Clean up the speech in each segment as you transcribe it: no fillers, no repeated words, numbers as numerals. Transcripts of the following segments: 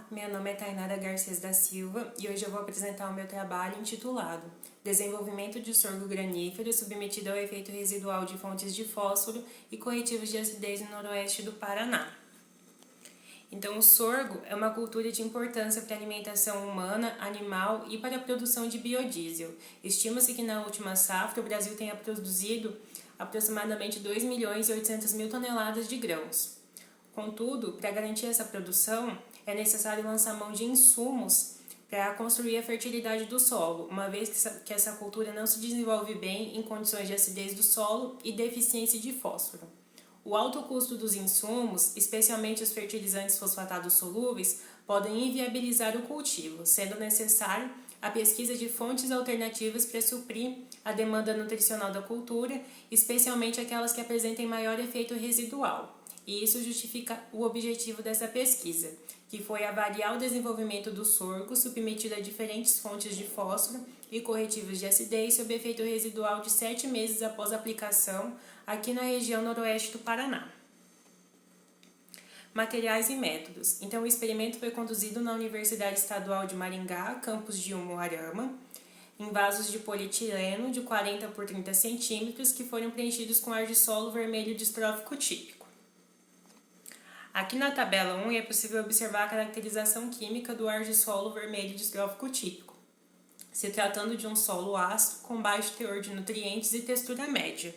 Olá, meu nome é Tainara Garcês da Silva e hoje eu vou apresentar o meu trabalho intitulado Desenvolvimento de sorgo granífero submetido ao efeito residual de fontes de fósforo e corretivos de acidez no noroeste do Paraná. Então, o sorgo é uma cultura de importância para a alimentação humana, animal e para a produção de biodiesel. Estima-se que na última safra o Brasil tenha produzido aproximadamente 2.800.000 toneladas de grãos. Contudo, para garantir essa produção, é necessário lançar mão de insumos para construir a fertilidade do solo, uma vez que essa cultura não se desenvolve bem em condições de acidez do solo e deficiência de fósforo. O alto custo dos insumos, especialmente os fertilizantes fosfatados solúveis, podem inviabilizar o cultivo, sendo necessário a pesquisa de fontes alternativas para suprir a demanda nutricional da cultura, especialmente aquelas que apresentem maior efeito residual. E isso justifica o objetivo dessa pesquisa, que foi avaliar o desenvolvimento do sorgo submetido a diferentes fontes de fósforo e corretivos de acidez sob efeito residual de 7 meses após a aplicação aqui na região noroeste do Paraná. Materiais e métodos. Então, o experimento foi conduzido na Universidade Estadual de Maringá, campus de Umuarama, em vasos de polietileno de 40 por 30 centímetros que foram preenchidos com ar de solo vermelho distrófico típico. Aqui na tabela 1 é possível observar a caracterização química do ar de solo vermelho distrófico típico, se tratando de um solo ácido com baixo teor de nutrientes e textura média.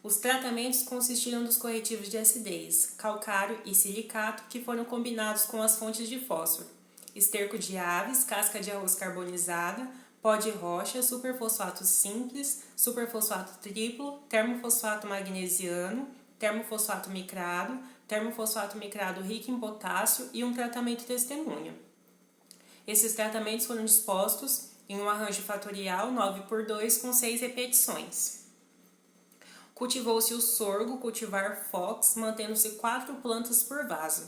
Os tratamentos consistiram dos corretivos de acidez, calcário e silicato que foram combinados com as fontes de fósforo, esterco de aves, casca de arroz carbonizada, pó de rocha, superfosfato simples, superfosfato triplo, termofosfato magnesiano, termofosfato micrado rico em potássio e um tratamento testemunha. Esses tratamentos foram dispostos em um arranjo fatorial 9x2 com 6 repetições. Cultivou-se o sorgo, cultivar Fox, mantendo-se 4 plantas por vaso.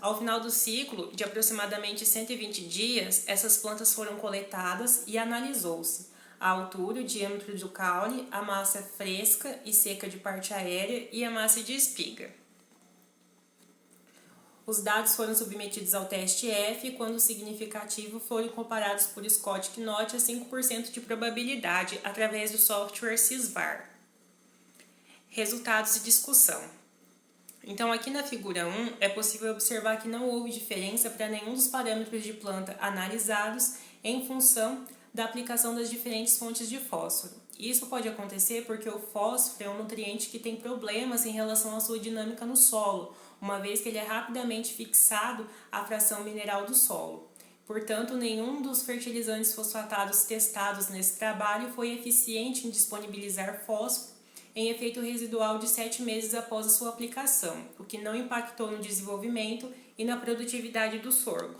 Ao final do ciclo, de aproximadamente 120 dias, essas plantas foram coletadas e analisou-se a altura, o diâmetro do caule, a massa fresca e seca de parte aérea e a massa de espiga. Os dados foram submetidos ao teste F e, quando significativo, foram comparados por Scott Knott a 5% de probabilidade através do software Sysvar. Resultados e discussão. Então, aqui na figura 1, é possível observar que não houve diferença para nenhum dos parâmetros de planta analisados em função da aplicação das diferentes fontes de fósforo. Isso pode acontecer porque o fósforo é um nutriente que tem problemas em relação à sua dinâmica no solo, uma vez que ele é rapidamente fixado à fração mineral do solo. Portanto, nenhum dos fertilizantes fosfatados testados nesse trabalho foi eficiente em disponibilizar fósforo em efeito residual de 7 meses após a sua aplicação, o que não impactou no desenvolvimento e na produtividade do sorgo.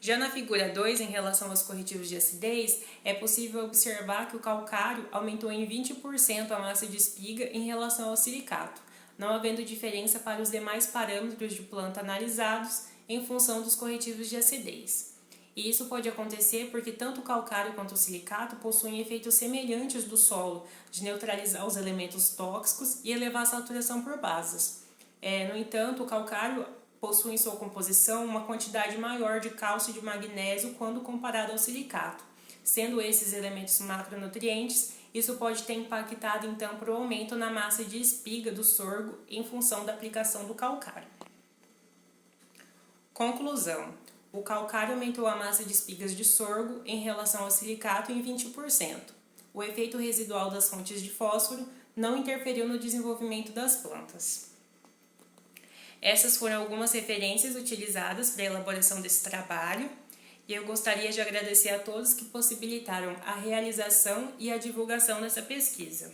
Já na figura 2, em relação aos corretivos de acidez, é possível observar que o calcário aumentou em 20% a massa de espiga em relação ao silicato, não havendo diferença para os demais parâmetros de planta analisados em função dos corretivos de acidez. E isso pode acontecer porque tanto o calcário quanto o silicato possuem efeitos semelhantes do solo, de neutralizar os elementos tóxicos e elevar a saturação por basas. No entanto, o calcário possui em sua composição uma quantidade maior de cálcio e de magnésio quando comparado ao silicato. Sendo esses elementos macronutrientes, isso pode ter impactado então para o aumento na massa de espiga do sorgo em função da aplicação do calcário. Conclusão: o calcário aumentou a massa de espigas de sorgo em relação ao silicato em 20%. O efeito residual das fontes de fósforo não interferiu no desenvolvimento das plantas. Essas foram algumas referências utilizadas para a elaboração desse trabalho e eu gostaria de agradecer a todos que possibilitaram a realização e a divulgação dessa pesquisa.